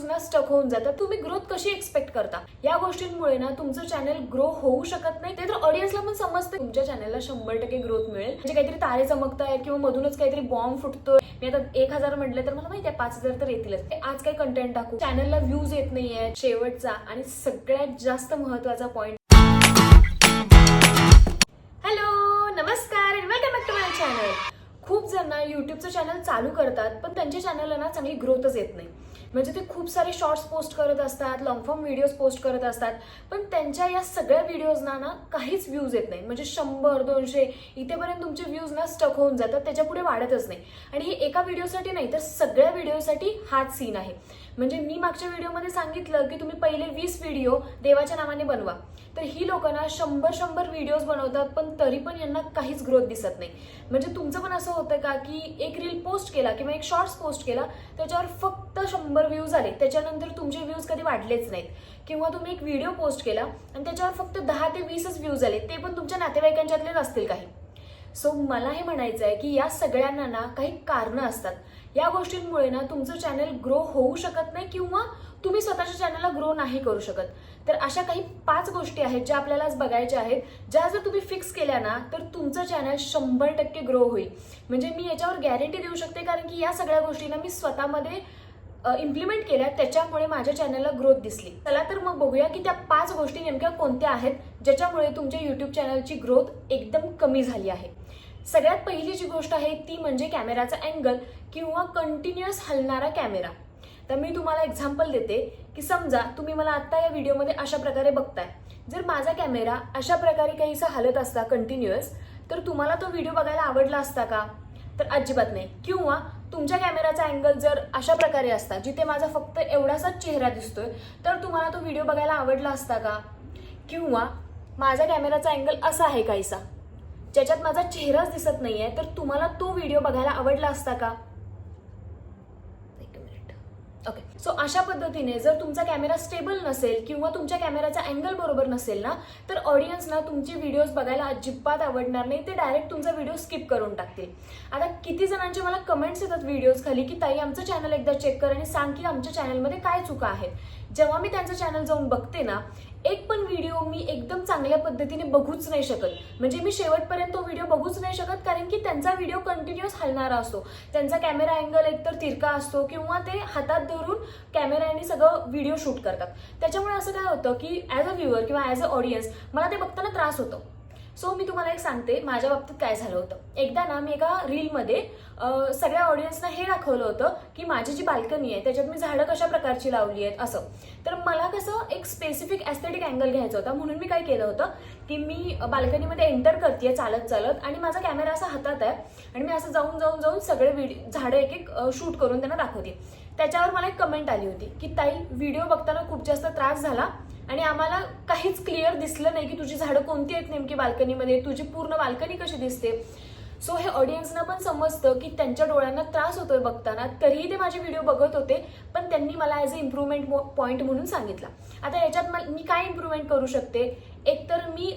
ना स्टक होऊन जातात. तुम्ही ग्रोथ कशी एक्सपेक्ट करता? या गोष्टींमुळे ना तुमचं चॅनल ग्रो होऊ शकत नाही. ते तर ऑडियन्सला पण समजतं तुमच्या चॅनलला 100% ग्रोथ मिळेल. म्हणजे काहीतरी तारे चमकतायत किंवा मधूनच काहीतरी बॉम्ब फुटतोय. मी आता 1000 म्हटले तर मला माहिती आहे 5000 तर येतीलच. आज काही कंटेंट टाकू, चॅनलला व्ह्यूज येत नाहीये. शेवटचा आणि सगळ्यात जास्त महत्वाचा पॉइंट. हॅलो, नमस्कार आणि welcome back to my channel. खूप जण युट्यूबचं चॅनल चालू करतात पण त्यांच्या चॅनलला ना चांगली ग्रोथच येत नाही. म्हणजे ते खूप सारे शॉर्ट्स पोस्ट करत असतात, लॉंग फॉर्म व्हिडिओज पोस्ट करत असतात, पण त्यांच्या या सगळ्या व्हिडिओजना ना काहीच व्ह्यूज येत नाही. म्हणजे 100-200 इथेपर्यंत तुमचे व्ह्यूज ना स्टक होऊन जातात, त्याच्या पुढे वाढतच नाही. आणि हे एका व्हिडिओसाठी नाही तर सगळ्या व्हिडिओसाठी हाच सीन आहे. म्हणजे मी मागच्या व्हिडिओमध्ये सांगितलं की तुम्ही पहिले 20 व्हिडिओ देवाच्या नावाने बनवा. तर ही लोकांना 100 व्हिडिओज बनवतात पण तरी पण यांना काहीच ग्रोथ दिसत नाही. म्हणजे तुमचं पण असं होतं का की एक रील पोस्ट केला किंवा एक शॉर्ट्स पोस्ट केला, त्याच्यावर फक्त 100 व्ह्यूज आले, त्याच्यानंतर तुमचे व्ह्यूज कधी वाढलेच नाहीत. किंवा तुम्ही एक व्हिडिओ पोस्ट केला आणि त्याच्यावर फक्त 10 ते 20च व्ह्यूज आले, ते पण तुमच्या नातेवाईकांच्यातलेच असतील काही. सो मला हे म्हणायचं आहे की या सगळ्यांना ना काही कारणं असतात. या गोष्टींमुळे ना तुमचं चॅनल ग्रो होऊ शकत नाही किंवा तुम्ही स्वतःच्या चॅनलला ग्रो नाही करू शकत. तर अशा काही 5 गोष्टी आहेत ज्या आपल्याला आज बघायच्या आहेत, ज्या जर तुम्ही फिक्स केल्या ना तर तुमचं चॅनल 100% ग्रो होईल. म्हणजे मी याच्यावर गॅरंटी देऊ शकते, कारण की या सगळ्या गोष्टींना मी स्वतःमध्ये इम्प्लिमेंट केल्या, त्याच्यामुळे माझ्या चॅनलला ग्रोथ दिसली. चला तर मग बघूया की त्या 5 गोष्टी नेमक्या कोणत्या आहेत ज्याच्यामुळे तुमच्या युट्यूब चॅनलची ग्रोथ एकदम कमी झाली आहे. सगळ्यात पहिली जी गोष्ट आहे ती म्हणजे कॅमेराचा अँगल किंवा कंटिन्युअस हलणारा कॅमेरा. तर मी तुम्हाला एक्झाम्पल देते की समजा तुम्ही मला आता या व्हिडिओमध्ये अशा प्रकारे बघताय. जर माझा कॅमेरा अशा प्रकारे काहीसा हलत असता कंटिन्युअस, तर तुम्हाला तो व्हिडिओ बघायला आवडला असता का? तर अजिबात नाही. किंवा तुमच्या कॅमेराचा अँगल जर अशा प्रकारे असता जिथे माझा फक्त एवढासाच चेहरा दिसतोय, तर तुम्हाला तो व्हिडिओ बघायला आवडला असता का? किंवा माझा कॅमेराचा अँगल असा आहे काहीसा ज्याच्यात माझा चेहराच दिसत नाहीये, तर तुम्हाला तो व्हिडिओ बघायला आवडला असता का? ओके. सो अशा पद्धतीने जर तुमचा कॅमेरा स्टेबल नसेल किंवा तुमच्या कॅमेराचा अँगल बरोबर नसेल ना, तर ऑडियन्स ना तुमचे व्हिडिओज बघायला अजिबात आवडणार नाही. ते डायरेक्ट तुमचा व्हिडिओ स्किप करून टाकतील. आता किती जणांचे मला कमेंट्स येतात व्हिडिओज खाली की ताई आमचं चॅनल एकदा चेक कर आणि सांग की आमच्या चॅनलमध्ये काय चुका आहेत. जेव्हा मी त्यांचं चॅनल जाऊन बघते ना, एक पण व्हिडिओ मी एकदम चांगल्या पद्धतीने बघूच नाही शकत. म्हणजे मी शेवटपर्यंत तो व्हिडिओ बघूच नाही शकत, कारण की त्यांचा व्हिडिओ कंटिन्युअस हलणारा असतो. त्यांचा कॅमेरा अँगल एकतर तिरका असतो किंवा ते हातात धरून कॅमेराने सगळं व्हिडिओ शूट करतात. त्याच्यामुळे असं काय होतं की ॲज अ व्ह्युअर किंवा ॲज अ ऑडियन्स मला ते बघताना त्रास होतो. सो मी तुम्हाला एक सांगते माझ्या बाबतीत काय झालं होतं. एकदा ना मी एका रीलमध्ये सगळ्या ऑडियन्सना हे दाखवलं होतं की माझी जी बाल्कनी आहे त्याच्यात मी झाडं कशा प्रकारची लावली आहेत असं. तर मला कसं एक स्पेसिफिक ॲस्थेटिक अँगल घ्यायचा होता, म्हणून मी काय केलं होतं की मी बाल्कनीमध्ये एंटर करते चालत चालत आणि माझा कॅमेरा असा हातात आहे आणि मी असं जाऊन सगळे झाडं एक एक शूट करून त्यांना दाखवते. त्याच्यावर मला एक कमेंट आली होती की ताई व्हिडिओ बघताना खूप जास्त त्रास झाला आणि आम्हाला काहीच क्लिअर दिसलं नाही की तुझी झाडं कोणती आहेत नेमकी बाल्कनीमध्ये, तुझी पूर्ण बाल्कनी कशी दिसते. सो हे ऑडियन्सना पण समजतं की त्यांच्या डोळ्यांना त्रास होतोय बघताना, तरीही ते माझे व्हिडिओ बघत होते, पण त्यांनी मला ॲज अ इम्प्रूव्हमेंट पॉईंट म्हणून सांगितलं. आता याच्यात मी काय इम्प्रूव्हमेंट करू शकते? एकतर मी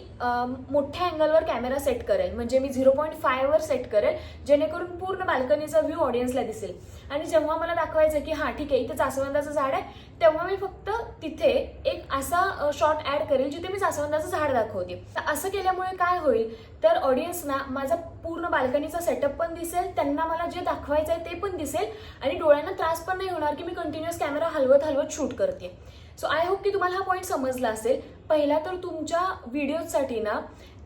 मोठ्या अँगलवर कॅमेरा सेट करेल, म्हणजे मी 0.5 वर सेट करेल, जेणेकरून पूर्ण बाल्कनीचा व्ह्यू ऑडियन्सला दिसेल. आणि जेव्हा मला दाखवायचं की हां ठीक आहे इथे जास्वंदाचं झाड आहे, तेव्हा मी फक्त तिथे एक असा शॉट ॲड करेल जिथे मी जास्वंदाचं झाड दाखवते. तर असं केल्यामुळे काय होईल तर ऑडियन्सना माझा पूर्ण बाल्कनीचा सेटअप पण दिसेल, त्यांना मला जे दाखवायचं आहे ते पण दिसेल आणि डोळ्यांना त्रास पण नाही होणार की मी कंटिन्युअस कॅमेरा हलवत शूट करते. सो आय होप की तुम्हाला हा पॉईंट समजला असेल. पहिला तर तुमच्या व्हिडिओसाठी ना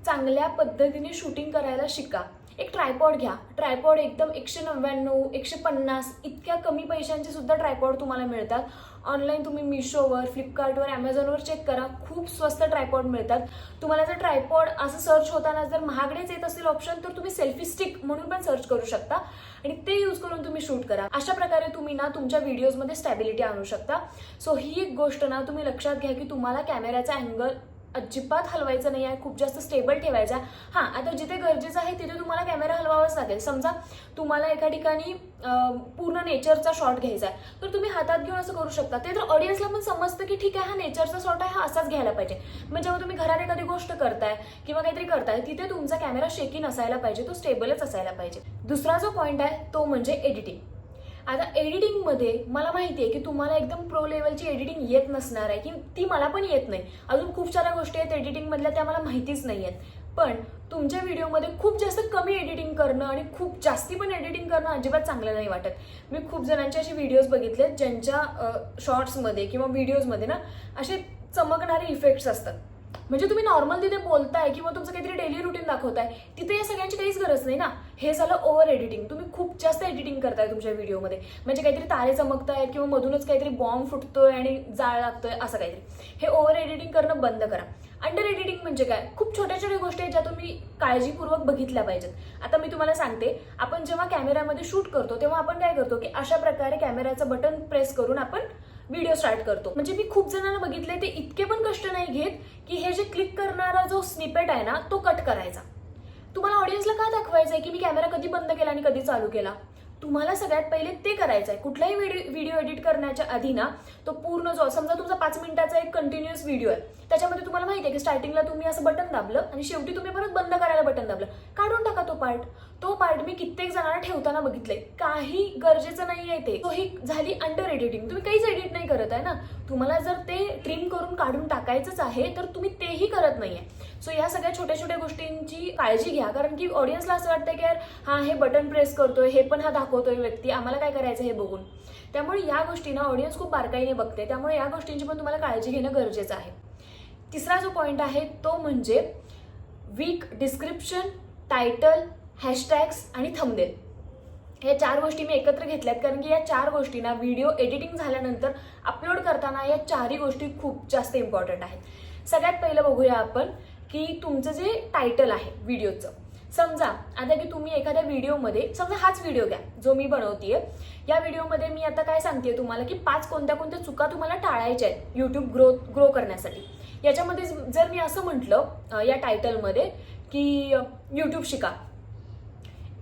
चांगल्या पद्धतीने शूटिंग करायला शिका. एक ट्रायपॉड घ्या. ट्रायपॉड एकदम 199, 150 इतक्या कमी पैशांचे सुद्धा ट्रायपॉड तुम्हाला मिळतात. ऑनलाईन तुम्ही मिशोवर, फ्लिपकार्टवर, ॲमेझॉनवर चेक करा, खूप स्वस्त ट्रायपॉड मिळतात. तुम्हाला जर ट्रायपॉड असं सर्च होताना जर महागडेच येत असेल ऑप्शन, तर तुम्ही सेल्फी स्टिक म्हणून पण सर्च करू शकता आणि ते यूज करून तुम्ही शूट करा. अशा प्रकारे तुम्ही ना तुमच्या व्हिडिओजमध्ये स्टॅबिलिटी आणू शकता. सो ही एक गोष्ट ना तुम्ही लक्षात घ्या की तुम्हाला कॅमेराचा अँगल अजिबात हलवायचं नाही आहे, खूप जास्त स्टेबल ठेवायचा. हां, आता जिथे गरजेचं आहे तिथे तुम्हाला कॅमेरा हलवावाच लागेल. समजा तुम्हाला एका ठिकाणी पूर्ण नेचरचा शॉट घ्यायचा आहे, तर तुम्ही हातात घेऊन असं करू शकता. ते तर ऑडियन्सला पण समजतं की ठीक आहे हा नेचरचा शॉट आहे, हा असाच घ्यायला पाहिजे. मग जेव्हा तुम्ही घरात एखादी गोष्ट करताय किंवा काहीतरी करताय तिथे तुमचा कॅमेरा शेकी नसायला पाहिजे, तो स्टेबलच असायला पाहिजे. दुसरा जो पॉईंट आहे तो म्हणजे एडिटिंग. आता एडिटिंगमध्ये मला माहिती आहे की तुम्हाला एकदम प्रो लेवलची एडिटिंग येत नसणार आहे, की ती मला पण येत नाही. अजून खूप साऱ्या गोष्टी आहेत एडिटिंगमधल्या त्या मला माहितीच नाही आहेत. पण तुमच्या व्हिडिओमध्ये खूप जास्त कमी एडिटिंग करणं आणि खूप जास्ती पण एडिटिंग करणं अजिबात चांगलं नाही वाटत. मी खूप जणांचे असे व्हिडिओज बघितले ज्यांच्या शॉर्ट्समध्ये किंवा व्हिडिओजमध्ये ना असे चमकणारे इफेक्ट्स असतात. म्हणजे तुम्ही नॉर्मल तिथे बोलताय किंवा तुमचं काहीतरी डेली रुटीन दाखवताय, तिथे या सगळ्यांची काहीच गरज नाही ना. हे झालं ओव्हर एडिटिंग. तुम्ही खूप जास्त एडिटिंग करताय तुमच्या व्हिडिओमध्ये, म्हणजे काहीतरी तारे चमकतायत किंवा मधूनच काहीतरी बॉम्ब फुटतोय आणि जाळ लागतोय असं काहीतरी. हे ओव्हर एडिटिंग करणं बंद करा. अंडर एडिटिंग म्हणजे काय? खूप छोट्या छोट्या गोष्टी आहेत ज्या तुम्ही काळजीपूर्वक बघितल्या पाहिजेत. आता मी तुम्हाला सांगते, आपण जेव्हा कॅमेऱ्यामध्ये शूट करतो तेव्हा आपण काय करतो की अशा प्रकारे कॅमेऱ्याचं बटन प्रेस करून आपण व्हिडिओ स्टार्ट करतो. म्हणजे मी खूप जणांना बघितले ते इतके पण कष्ट नाही घेत की हे जे क्लिक करणारा जो स्निपेट आहे ना तो कट करायचा. तुम्हाला ऑडियन्सला काय दाखवायचंय की मी कॅमेरा कधी बंद केला आणि कधी चालू केला? तुम्हाला सगळ्यात पहिले ते करायचं आहे. कुठलाही व्हिडिओ एडिट करण्याच्या आधी ना तो पूर्ण जो समजा तुमचा 5 मिनिटाचा एक कंटिन्युअस व्हिडिओ आहे, त्याच्यामध्ये तुम्हाला माहिती आहे की स्टार्टिंगला तुम्ही असं बटन दाबलं आणि शेवटी तुम्ही परत बंद करायला बटन दाबलं, काढून टाका तो पार्ट मी कित्येक जणांना ठेवताना बघितलंय. काही गरजेचं नाही आहे ते. तो ही झाली अंडर एडिटिंग. तुम्ही काहीच एडिट नाही करत आहे ना. तुम्हाला जर ते ट्रिम करून काढून टाकायचंच आहे तर तुम्ही तेही करत नाहीये. सो या सगळ्या छोट्या छोट्या गोष्टींची काळजी घ्या, कारण की ऑडियन्सला असं वाटतं की यार हा हे बटन प्रेस करतोय, हे पण हा दाखवतोय व्यक्ती, आम्हाला काय करायचं हे बघून. त्यामुळे या गोष्टींना ऑडियन्स खूप बारकाईने बघते, त्यामुळे या गोष्टींची पण तुम्हाला काळजी घेणं गरजेचं आहे. तिसरा जो पॉइंट आहे तो म्हणजे वीक डिस्क्रिप्शन, टायटल, हॅशटॅग्स आणि थंबनेल. या 4 गोष्टी मी एकत्र घेतल्यात कारण की या 4 गोष्टींना व्हिडिओ एडिटिंग झाल्यानंतर अपलोड करताना या 4ही गोष्टी खूप जास्त इम्पॉर्टंट आहेत. सगळ्यात पहिलं बघूया आपण की तुमचं जे टायटल आहे व्हिडिओचं. समजा आता की तुम्ही एखाद्या व्हिडिओमध्ये, समजा हाच व्हिडिओ घ्या जो मी बनवतीये, या व्हिडिओमध्ये मी आता काय सांगते तुम्हाला की 5 कोणत्या चुका तुम्हाला टाळायच्या आहेत यूट्यूब ग्रो करण्यासाठी. याच्यामध्ये जर मी असं म्हटलं या टायटलमध्ये की यूट्यूब शिका,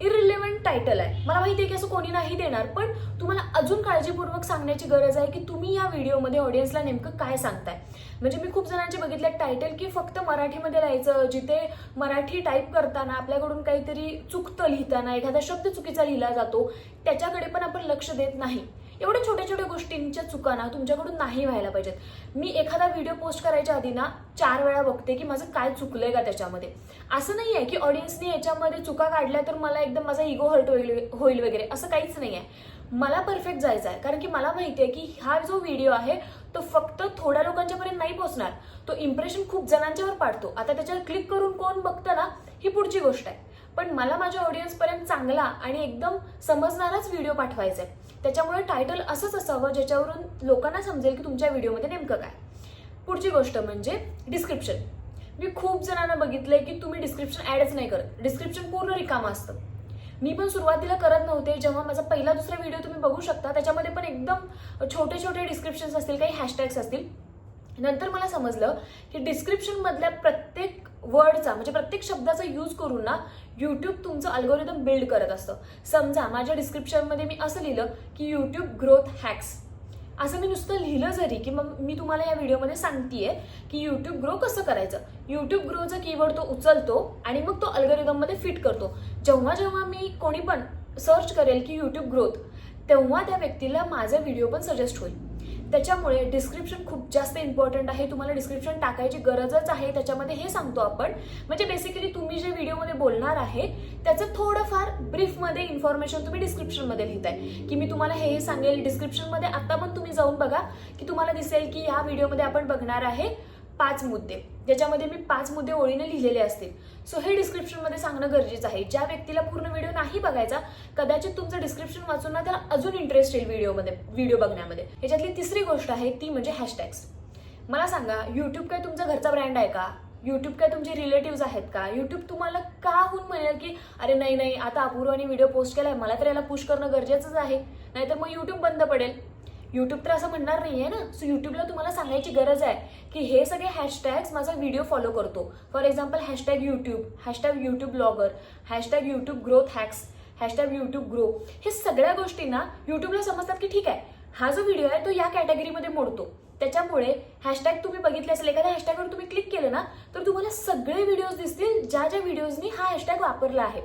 इररिलेव्हंट टायटल आहे, मला माहिती आहे की असं कोणी नाही देणार, पण तुम्हाला अजून काळजीपूर्वक सांगण्याची गरज आहे की तुम्ही या व्हिडिओमध्ये ऑडियन्सला नेमकं काय सांगताय. म्हणजे मी खूप जणांचे बघितले टायटल की फक्त मराठीमध्ये लिहायचं, जिथे मराठी टाईप करताना आपल्याकडून काहीतरी चुकतं, लिहिताना एखादा शब्द चुकीचा लिहिला जातो त्याच्याकडे पण आपण लक्ष देत नाही. एवढ्या छोट्या छोट्या गोष्टींच्या चुका ना तुमच्याकडून नाही व्हायला पाहिजेत. मी एखादा व्हिडिओ पोस्ट करायच्या आधी ना 4 वेळा बघते की माझं काय चुकलंय का त्याच्यामध्ये. असं नाही आहे की ऑडियन्सने याच्यामध्ये चुका काढल्या तर मला एकदम माझा इगो हर्ट होईल वगैरे, असं काहीच नाही आहे. मला परफेक्ट जायचं आहे, कारण की मला माहिती आहे की हा जो व्हिडिओ आहे तो फक्त थोड्या लोकांच्यापर्यंत नाही पोहोचणार, तो इम्प्रेशन खूप जणांच्यावर पाडतो. आता त्याच्यावर क्लिक करून कोण बघतं ना ही पुढची गोष्ट आहे, पण मला माझ्या ऑडियन्सपर्यंत चांगला आणि एकदम समजणाराच व्हिडिओ पाठवायचा आहे. त्याच्यामुळे टायटल असंच असावं ज्याच्यावरून लोकांना समजेल की तुमच्या व्हिडिओमध्ये नेमकं काय. पुढची गोष्ट म्हणजे डिस्क्रिप्शन. मी खूप जणांना बघितलंय की तुम्ही डिस्क्रिप्शन ऍडच नाही करत, डिस्क्रिप्शन पूर्ण रिकामं असतं. मी पण सुरुवातीला करत नव्हते. जेव्हा माझा पहिला दुसरा व्हिडिओ तुम्ही बघू शकता त्याच्यामध्ये पण एकदम छोटे छोटे डिस्क्रिप्शन्स असतील, काही हॅशटॅग्स असतील. नंतर मला समजलं की डिस्क्रिप्शन मधल्या प्रत्येक वर्डचा म्हणजे प्रत्येक शब्दाचा यूज करून ना यूट्यूब तुमचं अल्गोरिदम बिल्ड करत असतं. समजा माझ्या डिस्क्रिप्शनमध्ये मी असं लिहिलं की यूट्यूब ग्रोथ हॅक्स, असं मी नुसतं लिहिलं जरी की मग मी तुम्हाला या व्हिडिओमध्ये सांगतेय की यूट्यूब ग्रो कसं करायचं. यूट्यूब ग्रोचा कीवर्ड तो उचलतो आणि मग तो अल्गोरिदममध्ये फिट करतो. जेव्हा जेव्हा मी कोणी पण सर्च करेल की यूट्यूब ग्रोथ, तेव्हा त्या व्यक्तीला माझा व्हिडिओ पण सजेस्ट होईल. त्याच्यामुळे डिस्क्रिप्शन खूप जास्त इम्पॉर्टंट आहे. तुम्हाला डिस्क्रिप्शन टाकायची गरजच आहे. त्याच्यामध्ये हे सांगतो आपण, म्हणजे बेसिकली तुम्ही जे व्हिडिओमध्ये बोलणार आहे त्याचं थोडंफार ब्रीफमध्ये इन्फॉर्मेशन तुम्ही डिस्क्रिप्शनमध्ये लिहिताय की मी तुम्हाला हे सांगेल. डिस्क्रिप्शनमध्ये आता पण तुम्ही जाऊन बघा की तुम्हाला दिसेल की या व्हिडिओमध्ये आपण बघणार आहे 5 मुद्दे, ज्याच्यामध्ये मी 5 मुद्दे ओळीने लिहिलेले असतील. सो हे डिस्क्रिप्शनमध्ये सांगणं गरजेचं आहे. ज्या व्यक्तीला पूर्ण व्हिडिओ नाही बघायचा, कदाचित तुमचं डिस्क्रिप्शन वाचून ना त्याला अजून इंटरेस्ट येईल व्हिडिओ बघण्यामध्ये. ह्याच्यातली तिसरी गोष्ट आहे ती म्हणजे हॅशटॅग्स. मला सांगा, यूट्यूब काय तुमचा घरचा ब्रँड आहे का? यूट्यूब काय तुमचे रिलेटिव्स आहेत का? यूट्यूब तुम्हाला का होऊन म्हणेल की अरे नाही आता अपूर्वाने व्हिडिओ पोस्ट केलाय, मला तर याला पुश करणं गरजेचंच आहे, नाहीतर मग यूट्यूब बंद पडेल. यूट्यूब तर असं म्हणणार नाहीये ना. सो यूट्यूबला तुम्हाला सांगायची गरज आहे की हे सगळे हॅशटॅग्स माझा व्हिडिओ फॉलो करतो. For example hashtag YouTube, hashtag YouTube blogger, hashtag YouTube growth hacks, hashtag YouTube grow. हे सगळ्या गोष्टींना यूट्यूबला समजतात की ठीक आहे हा जो व्हिडिओ आहे तो या कॅटेगरीमध्ये मोडतो. त्याच्यामुळे हॅशटॅग तुम्ही बघितले असेल, एखाद्या हॅशटॅगवर तुम्ही क्लिक केलं ना तर तुम्हाला सगळे व्हिडिओज दिसतील ज्या व्हिडिओजनी हा हॅशटॅग वापरला आहे.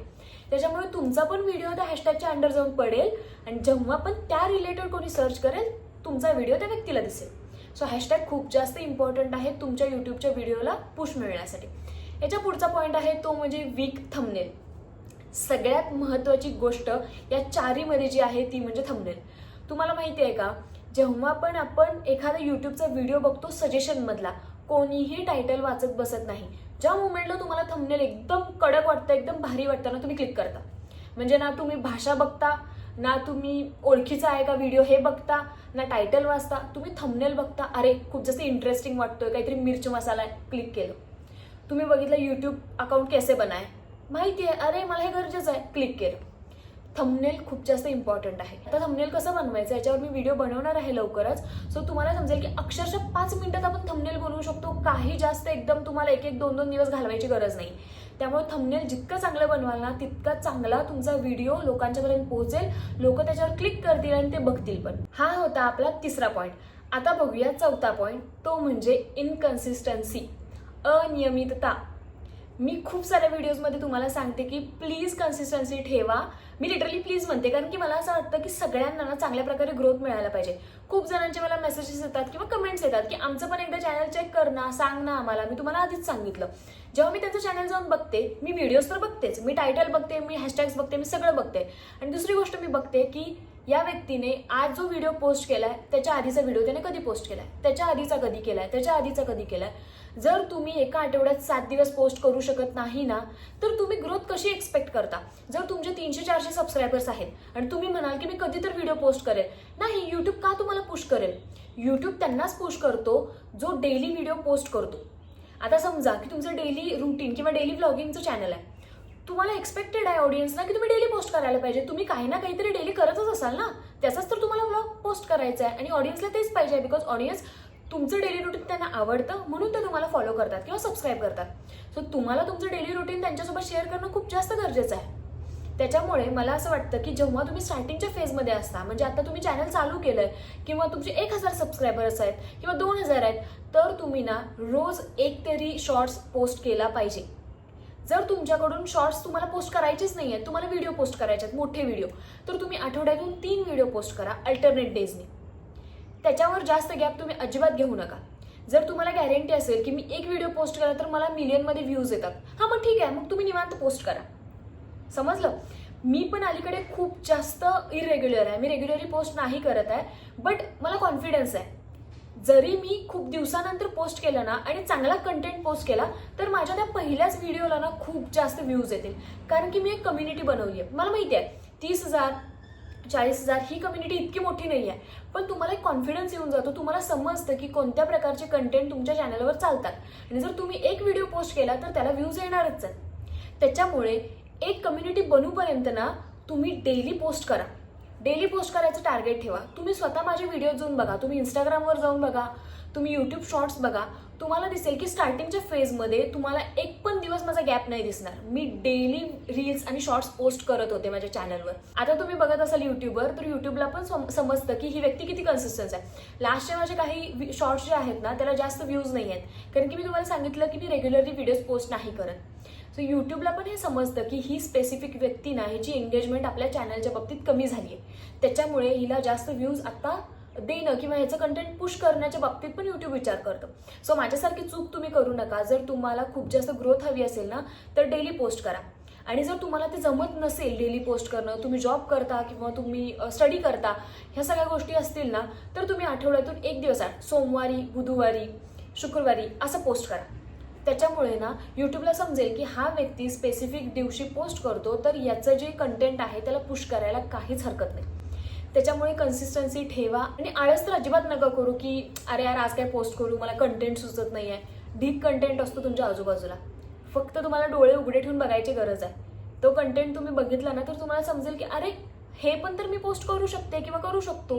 त्याच्यामुळे तुमचा पण व्हिडिओ त्या हॅशटॅगच्या अंडर जाऊन पडेल आणि जेव्हा पण त्या रिलेटेड कोणी सर्च करेल तुमचा व्हिडिओ त्या व्यक्तीला दिसेल. सो हॅशटॅग खूप जास्त इम्पॉर्टंट आहे तुमच्या यूट्यूबच्या व्हिडिओला पुश मिळण्यासाठी. याच्या पुढचा पॉईंट आहे तो म्हणजे वीक थंबनेल. सगळ्यात महत्त्वाची गोष्ट या चारीमध्ये जी आहे ती म्हणजे थंबनेल. तुम्हाला माहिती आहे का, जेव्हा पण आपण एखादा यूट्यूबचा व्हिडिओ बघतो सजेशनमधला, कोणीही टायटल वाचत बसत नाही. ज्या मोमेंटला तुम्हाला थंबनेल एकदम कडक वाटतं, एकदम भारी वाटतं ना, तुम्ही क्लिक करता. म्हणजे ना तुम्ही भाषा बघता, ना तुम्ही ओळखीचा आहे का व्हिडिओ हे बघता, ना टायटल वाचता, तुम्ही थंबनेल बघता. अरे खूप जास्त इंटरेस्टिंग वाटतोय, काहीतरी मिर्च मसाला आहे, क्लिक केलं. तुम्ही बघितलं यूट्यूब अकाउंट कैसे बनाय, माहिती आहे, अरे मला हे गरजेचं आहे, क्लिक केलं. थंबनेल खूप जास्त इम्पॉर्टंट आहे. आता थंबनेल कसं बनवायचं याच्यावर मी व्हिडिओ बनवणार आहे लवकरच. सो तुम्हाला समजेल की अक्षरशः 5 मिनिटात आपण थंबनेल बनवू शकतो. काही जास्त एकदम तुम्हाला 1-1, 2-2 दिवस घालवायची गरज नाही. त्यामुळे थंबनेल जितकं चांगलं बनवाल ना तितका चांगला तुमचा व्हिडिओ लोकांच्यापर्यंत पोहोचेल, लोक त्याच्यावर क्लिक करतील आणि ते बघतील पण. हा होता आपला तिसरा पॉईंट. आता बघूया चौथा पॉईंट, तो म्हणजे इनकन्सिस्टन्सी, अनियमितता. मी खूप साऱ्या व्हिडिओजमध्ये तुम्हाला सांगते की प्लीज कन्सिस्टन्सी ठेवा. मी लिटरली प्लीज म्हणते, कारण की मला असं वाटतं की सगळ्यांना ना चांगल्या प्रकारे ग्रोथ मिळायला पाहिजे. खूप जणांचे मला मेसेजेस येतात किंवा कमेंट्स येतात की आमचं पण एकदा चॅनल चेक कर ना, सांग ना आम्हाला. मी तुम्हाला आधीच सांगितलं, जेव्हा मी त्यांचं चॅनल जाऊन बघते, मी व्हिडिओज तर बघतेच, मी टायटल बघते, मी हॅशटॅग्स बघते, मी सगळं बघते. आणि दुसरी गोष्ट मी बघते की या व्यक्तीने आज जो व्हिडिओ पोस्ट केलाय त्याच्या आधीचा व्हिडिओ त्याने कधी पोस्ट केलाय, त्याच्या आधीचा कधी केलाय, त्याच्या आधीचा कधी केलाय. जर तुम्ही एका आठवड्यात 7 दिवस पोस्ट करू शकत नाही ना, तर तुम्ही ग्रोथ कशी एक्सपेक्ट करता? जर तुमचे 300-400 सबस्क्रायबर्स आहेत आणि तुम्ही म्हणाल की मी कधी तर व्हिडिओ पोस्ट करेल, नाही, यूट्यूब का तुम्हाला पुश करेल? यूट्यूब त्यांनाच पुश करतो जो डेली व्हिडिओ पोस्ट करतो. आता समजा की तुमचं डेली रुटीन किंवा डेली व्लॉगिंगचं चॅनल आहे, तुम्हाला एक्सपेक्टेड आहे ऑडियन्सला की तुम्ही डेली पोस्ट करायला पाहिजे. तुम्ही काही ना काहीतरी डेली करतच असाल ना, त्याचाच तर तुम्हाला व्लॉग पोस्ट करायचा आहे आणि ऑडियन्सला तेच पाहिजे. बिकॉज ऑडियन्स तुमचं डेली रुटीन त्यांना आवडतं म्हणून ते तुम्हाला फॉलो करतात किंवा सबस्क्राईब करतात. सो तुम्हाला तुमचं डेली रुटीन त्यांच्यासोबत शेअर करणं खूप जास्त गरजेचं आहे. त्याच्यामुळे मला असं वाटतं की जेव्हा तुम्ही स्टार्टिंगच्या फेजमध्ये असता, म्हणजे आता तुम्ही चॅनल चालू केलंय किंवा तुमचे 1000 सबस्क्रायबर्स आहेत किंवा 2000 आहेत, तर तुम्ही ना रोज एक तरी शॉर्ट्स पोस्ट केला पाहिजे. जर तुमच्याकडून शॉर्ट्स तुम्हाला पोस्ट करायचेच नाही आहेत, तुम्हाला व्हिडिओ पोस्ट करायचे आहेत, मोठे व्हिडिओ, तर तुम्ही आठवड्यातून 3 व्हिडिओ पोस्ट करा अल्टरनेट डेजनी. त्याच्यावर जास्त गॅप तुम्ही अजिबात घेऊ नका. जर तुम्हाला गॅरंटी असेल की मी एक व्हिडिओ पोस्ट केला तर मला मिलियनमध्ये व्ह्यूज येतात, हा मग ठीक आहे, मग तुम्ही निवांत पोस्ट करा. समजलं? मी पण अलीकडे खूप जास्त इरेग्युलर आहे, मी रेग्युलरली पोस्ट नाही करत आहे, बट मला कॉन्फिडन्स आहे. जरी मी खूप दिवसानंतर पोस्ट केलं ना आणि चांगला कंटेंट पोस्ट केला तर माझ्या त्या पहिल्याच व्हिडिओला ना खूप जास्त व्ह्यूज येतील, कारण की मी एक कम्युनिटी बनवली आहे. मला माहिती आहे 30,000 40,000 ही कम्युनिटी इतकी मोठी नाही आहे, पण तुम्हाला एक कॉन्फिडन्स येऊन जातो. तुम्हाला समजतं की कोणत्या प्रकारचे कंटेंट तुमच्या चॅनलवर चालतात आणि जर तुम्ही एक व्हिडिओ पोस्ट केला तर त्याला व्ह्यूज येणारच आहेत. त्याच्यामुळे एक कम्युनिटी बनूपर्यंत ना तुम्ही डेली पोस्ट करा. डेली पोस्ट करायचं टार्गेट ठेवा. तुम्ही स्वतः माझे व्हिडिओ जाऊन बघा, तुम्ही इंस्टाग्रामवर जाऊन बघा, तुम्ही यूट्यूब शॉर्ट्स बघा, तुम्हाला दिसेल की स्टार्टिंगच्या फेजमध्ये तुम्हाला एक पण दिवस माझा गॅप नाही दिसणार. मी डेली रील्स आणि शॉर्ट्स पोस्ट करत होते माझ्या चॅनलवर. आता तुम्ही बघत असाल यूट्यूबवर, तर यूट्यूबला पण समजतं की ही व्यक्ती किती कन्सिस्टन्स आहे. लास्टचे माझे काही शॉर्ट्स जे आहेत ना त्याला जास्त व्ह्यूज नाही आहेत, कारण की मी तुम्हाला सांगितलं की मी रेग्युलरली व्हिडिओज पोस्ट नाही करत. सो यूट्यूबला पण हे समजतं की ही स्पेसिफिक व्यक्ती ना, ह्याची एंगेजमेंट आपल्या चॅनलच्या बाबतीत कमी झाली आहे, त्याच्यामुळे हिला जास्त व्ह्यूज आता देणं किंवा ह्याचं कंटेंट पुश करण्याच्या बाबतीत पण यूट्यूब विचार करतं. सो माझ्यासारखी चूक तुम्ही करू नका. जर तुम्हाला खूप जास्त ग्रोथ हवी असेल ना तर डेली पोस्ट करा. आणि जर तुम्हाला ते जमत नसेल डेली पोस्ट करणं, तुम्ही जॉब करता किंवा तुम्ही स्टडी करता, ह्या सगळ्या गोष्टी असतील ना, तर तुम्ही आठवड्यातून एक दिवस सोमवारी, बुधवारी, शुक्रवारी असं पोस्ट करा. त्याच्यामुळे ना यूट्यूबला समजेल की हा व्यक्ती स्पेसिफिक दिवशी पोस्ट करतो, तर याचं जे कंटेंट आहे त्याला पुश करायला काहीच हरकत नाही. त्याच्यामुळे कन्सिस्टन्सी ठेवा आणि आळस तर अजिबात नका करू की अरे यार आज काय पोस्ट करू, मला कंटेंट सुचत नाही आहे. ढीक कंटेंट असतो तुमच्या आजूबाजूला, फक्त तुम्हाला डोळे उघडे ठेवून बघायची गरज आहे. तो कंटेंट तुम्ही बघितला ना तर तुम्हाला समजेल की अरे हे पण तर मी पोस्ट करू शकते किंवा करू शकतो.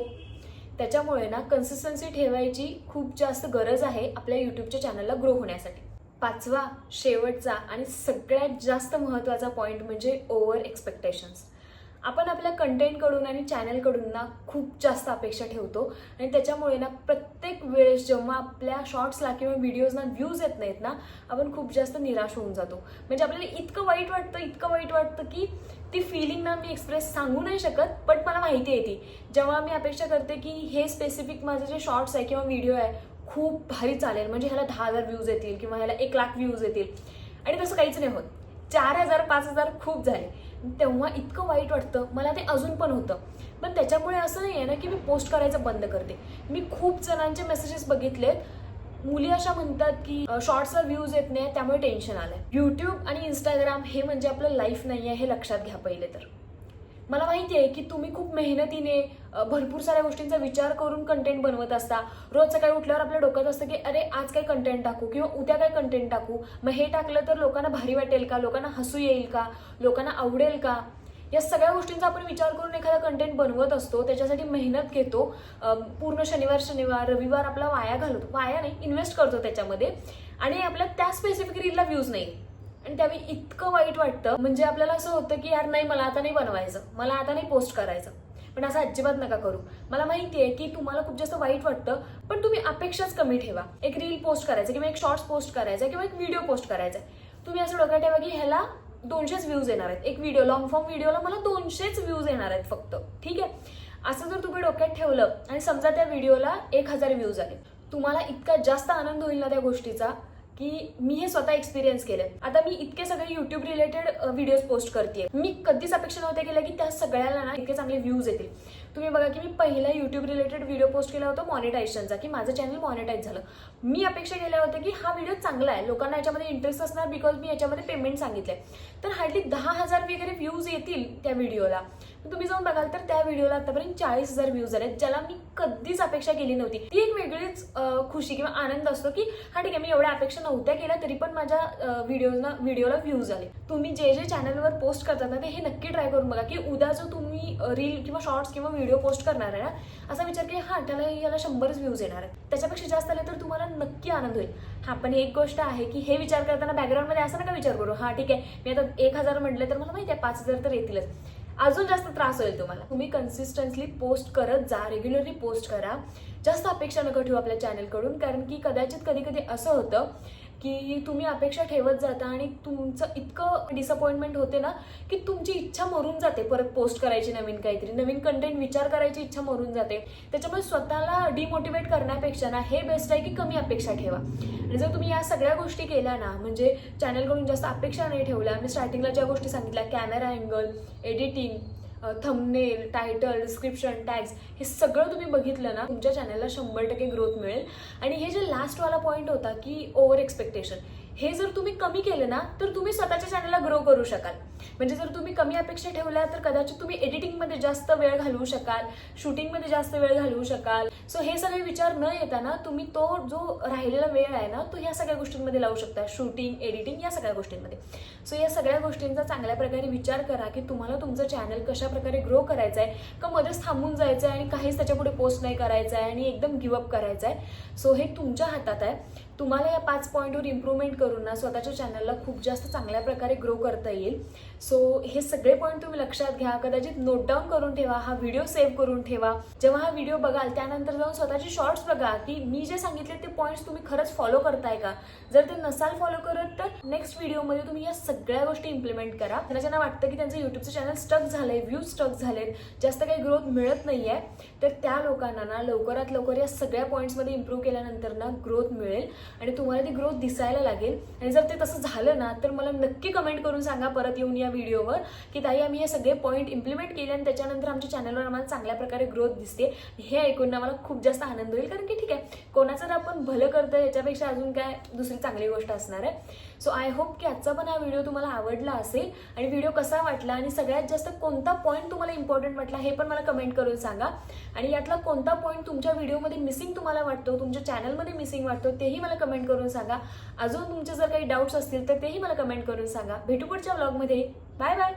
त्याच्यामुळे ना कन्सिस्टन्सी ठेवायची खूप जास्त गरज आहे आपल्या यूट्यूबच्या चॅनलला ग्रो होण्यासाठी. 5वा शेवटचा आणि सगळ्यात जास्त महत्त्वाचा पॉईंट म्हणजे ओव्हर एक्सपेक्टेशन्स. आपण आपल्या कंटेंटकडून आणि चॅनलकडून ना खूप जास्त अपेक्षा ठेवतो आणि त्याच्यामुळे ना प्रत्येक वेळेस जेव्हा आपल्या शॉर्ट्सला किंवा व्हिडिओजना व्ह्यूज येत नाहीत ना, आपण खूप जास्त निराश होऊन जातो. म्हणजे आपल्याला इतकं वाईट वाटतं की ती फिलिंग ना मी एक्सप्रेस सांगू नाही शकत, पण मला माहिती आहे ती. जेव्हा मी अपेक्षा करते की हे स्पेसिफिक माझे जे शॉर्ट्स आहे किंवा व्हिडिओ आहे खूप भारी चालेल, म्हणजे ह्याला 10,000 व्ह्यूज येतील किंवा ह्याला 1,00,000 व्ह्यूज येतील, आणि तसं काहीच नाही होत. 4,000 5,000 खूप झाले, तेव्हा इतकं वाईट वाटतं. मला ते अजून पण होतं. पण त्याच्यामुळे असं नाही आहे ना की मी पोस्ट करायचं बंद करते. मी खूप जणांचे मेसेजेस बघितलेत, मुली अशा म्हणतात की शॉर्ट्सला व्ह्यूज येत नाही त्यामुळे टेन्शन आलंय. यूट्यूब आणि इंस्टाग्राम हे म्हणजे आपलं लाईफ नाही आहे, हे लक्षात घ्या पहिले तर. मला माहिती आहे की तुम्ही खूप मेहनतीने भरपूर साऱ्या गोष्टींचा विचार करून कंटेंट बनवत असता. रोज सकाळी उठल्यावर आपल्या डोक्यात असतं की अरे आज काय कंटेंट टाकू किंवा उद्या काय कंटेंट टाकू, मग हे टाकलं तर लोकांना भारी वाटेल का, लोकांना हसू येईल का, लोकांना आवडेल का, या सगळ्या गोष्टींचा आपण विचार करून एखादा कंटेंट बनवत असतो. त्याच्यासाठी मेहनत घेतो, पूर्ण शनिवार रविवार आपला वाया घालवतो, वाया नाही इन्व्हेस्ट करतो त्याच्यामध्ये, आणि आपल्या त्या स्पेसिफिक रीलला व्ह्यूज नाही. आणि त्यावेळी इतकं वाईट वाटतं, म्हणजे आपल्याला असं होतं की यार नाही, मला आता नाही बनवायचं, मला आता नाही पोस्ट करायचं. पण असं अजिबात नका करू. मला माहिती आहे की तुम्हाला खूप जास्त वाईट वाटतं, पण तुम्ही अपेक्षाच कमी ठेवा. एक रील पोस्ट करायचं किंवा एक शॉर्ट्स पोस्ट करायचा किंवा एक व्हिडिओ पोस्ट करायचा, तुम्ही असं डोक्यात ठेवा की ह्याला 200च व्ह्यूज येणार आहेत. एक व्हिडिओ, लॉंग फॉर्म व्हिडिओला मला 200च व्ह्यूज येणार आहेत फक्त, ठीक आहे. असं जर तुम्ही डोक्यात ठेवलं आणि समजा त्या व्हिडिओला 1,000 व्ह्यूज आले, तुम्हाला इतका जास्त आनंद होईल ना त्या गोष्टीचा की मी हे स्वतः एक्सपिरियन्स केलं. आता मी इतके सगळे युट्यूब रिलेटेड व्हिडिओज पोस्ट करते, मी कधीच अपेक्षा नव्हते केल्या की त्या सगळ्याला ना इतके चांगले व्ह्यूज येतील. तुम्ही बघा की मी पहिला युट्यूब रिलेटेड व्हिडिओ पोस्ट केला होता मॉनिटायझेशनचा, की माझं चॅनल मॉनिटाईज झालं. मी अपेक्षा केल्या होत्या की हा व्हिडिओ चांगला आहे, लोकांना याच्यामध्ये इंटरेस्ट असणार बिकॉज मी याच्यामध्ये पेमेंट सांगितलंय, तर हार्डली 10,000 वगैरे व्ह्यूज येतील त्या व्हिडिओला. तुम्ही जाऊन बघाल तर त्या व्हिडिओला आतापर्यंत 40,000 व्ह्यूज आले, ज्याला मी कधीच अपेक्षा केली नव्हती. ती एक वेगळीच खुशी किंवा आनंद असतो की हा ठीक आहे, मी एवढ्या अपेक्षा नव्हत्या केल्या तरी पण माझ्या व्हिडिओला व्ह्यूज आले. तुम्ही जे जे चॅनलवर पोस्ट करतात ना ते हे नक्की ट्राय करून बघा की उद्या जो तुम्ही रील किंवा शॉर्ट्स किंवा व्हिडिओ पोस्ट करणार आहे ना, असा विचार की हा याला 100च व्ह्यूज येणार आहेत, त्याच्यापेक्षा जास्त आले तर तुम्हाला नक्की आनंद होईल. हा पण एक गोष्ट आहे की हे विचार करताना बॅकग्राऊंडमध्ये असं नका विचार करू हा ठीक आहे मी आता 1,000 म्हटलं तर मला माहिती आहे 5,000 तर येतीलच, अजून जास्त त्रास होईल तुम्हाला. तुम्ही कन्सिस्टन्सली पोस्ट करत जा, रेग्युलरली पोस्ट करा. जास्त अपेक्षा नका ठेवू आपल्या चॅनलकडून, कारण की कदाचित कधी कधी असं होतं की तुम्ही अपेक्षा ठेवत जाता आणि तुमचं इतकं डिसअपॉइंटमेंट होते ना की तुमची इच्छा मरून जाते परत पोस्ट करायची, नवीन कंटेंट विचार करायची इच्छा मरून जाते. त्याच्यामुळे स्वतःला डिमोटिवेट करण्यापेक्षा ना हे बेस्ट आहे की कमी अपेक्षा ठेवा. आणि जर तुम्ही या सगळ्या गोष्टी केल्या ना, म्हणजे चॅनलकडून जास्त अपेक्षा नाही ठेवल्या, मी स्टार्टिंगला ज्या गोष्टी सांगितल्या, camera angle, editing, thumbnail, title, description, tags, हे सगळं तुम्ही बघितलं ना तुमच्या चॅनलला 100% ग्रोथ मिळेल. आणि हे जे लास्टवाला पॉईंट होता की ओव्हर एक्सपेक्टेशन, हे जर तुम्ही कमी केलं ना तर तुम्ही स्वतःच्या चॅनलला ग्रो करू शकाल. म्हणजे जर तुम्ही कमी अपेक्षा ठेवल्या तर कदाचित तुम्ही एडिटिंगमध्ये जास्त वेळ घालवू शकाल, शूटिंगमध्ये जास्त वेळ घालवू शकाल. सो हे सगळे विचार न येताना तुम्ही तो जो राहिलेला वेळ आहे ना तो ह्या सगळ्या गोष्टींमध्ये लावू शकता, शूटिंग, एडिटिंग, या सगळ्या गोष्टींमध्ये. सो या सगळ्या गोष्टींचा चांगल्या प्रकारे विचार करा की तुम्हाला तुमचं चॅनल कशा प्रकारे ग्रो करायचं आहे, का मध्येच थांबून जायचं आहे आणि काहीच त्याच्यापुढे पोस्ट नाही करायचं आहे आणि एकदम गिवअप करायचं आहे. सो हे तुमच्या हातात आहे. तुम्हाला या 5 पॉईंटवर इम्प्रूव्हमेंट करून ना स्वतःच्या चॅनलला खूप जास्त चांगल्या प्रकारे ग्रो करता येईल. सो हे सगळे पॉईंट तुम्ही लक्षात घ्या, कदाचित नोट डाऊन करून ठेवा, हा व्हिडिओ सेव्ह करून ठेवा. जेव्हा हा व्हिडिओ बघाल त्यानंतर जाऊन स्वतःचे शॉर्ट्स बघा की मी जे सांगितले ते पॉईंट्स तुम्ही खरंच फॉलो करताय का. जर ते नसाल फॉलो करत तर नेक्स्ट व्हिडिओमध्ये तुम्ही या सगळ्या गोष्टी इम्प्लिमेंट करा. ज्यांना वाटतं की त्यांचं युट्यूबचं चॅनल स्टक झालंय, व्ह्यूज स्टक झालेत, जास्त काही ग्रोथ मिळत नाहीये, तर त्या लोकांना ना लवकरात लवकर या सगळ्या पॉईंट्समध्ये इम्प्रूव्ह केल्यानंतर ना ग्रोथ मिळेल आणि तुम्हाला ती ग्रोथ दिसायला लागेल. आणि जर ते तसं झालं ना तर मला नक्की कमेंट करून सांगा परत येऊन या व्हिडिओवर की ताई आम्ही हे सगळे पॉईंट इम्प्लिमेंट केले आणि त्याच्यानंतर आमच्या चॅनलवर आम्हाला चांगल्या प्रकारे ग्रोथ दिसते. हे ऐकून ना मला खूप जास्त आनंद होईल, कारण की ठीक आहे कोणाचं जर आपण भलं करतोय याच्यापेक्षा अजून काय दुसरी चांगली गोष्ट असणार आहे. सो आय होप की आजचा पण हा व्हिडिओ तुम्हाला आवडला असेल. आणि व्हिडिओ कसा वाटला आणि सगळ्यात जास्त कोणता पॉईंट तुम्हाला इम्पॉर्टंट वाटला हे पण मला कमेंट करून सांगा. आणि यातला कोणता पॉईंट तुमच्या व्हिडिओमध्ये मिसिंग तुम्हाला वाटतो, तुमच्या चॅनलमध्ये मिसिंग वाटतो, तेही मला कमेंट करून सांगा. अजून तुमचे जर काही डाऊट्स असतील तर तेही मला कमेंट करून सांगा. भेटू पुढच्या व्लॉगमध्ये. Bye bye.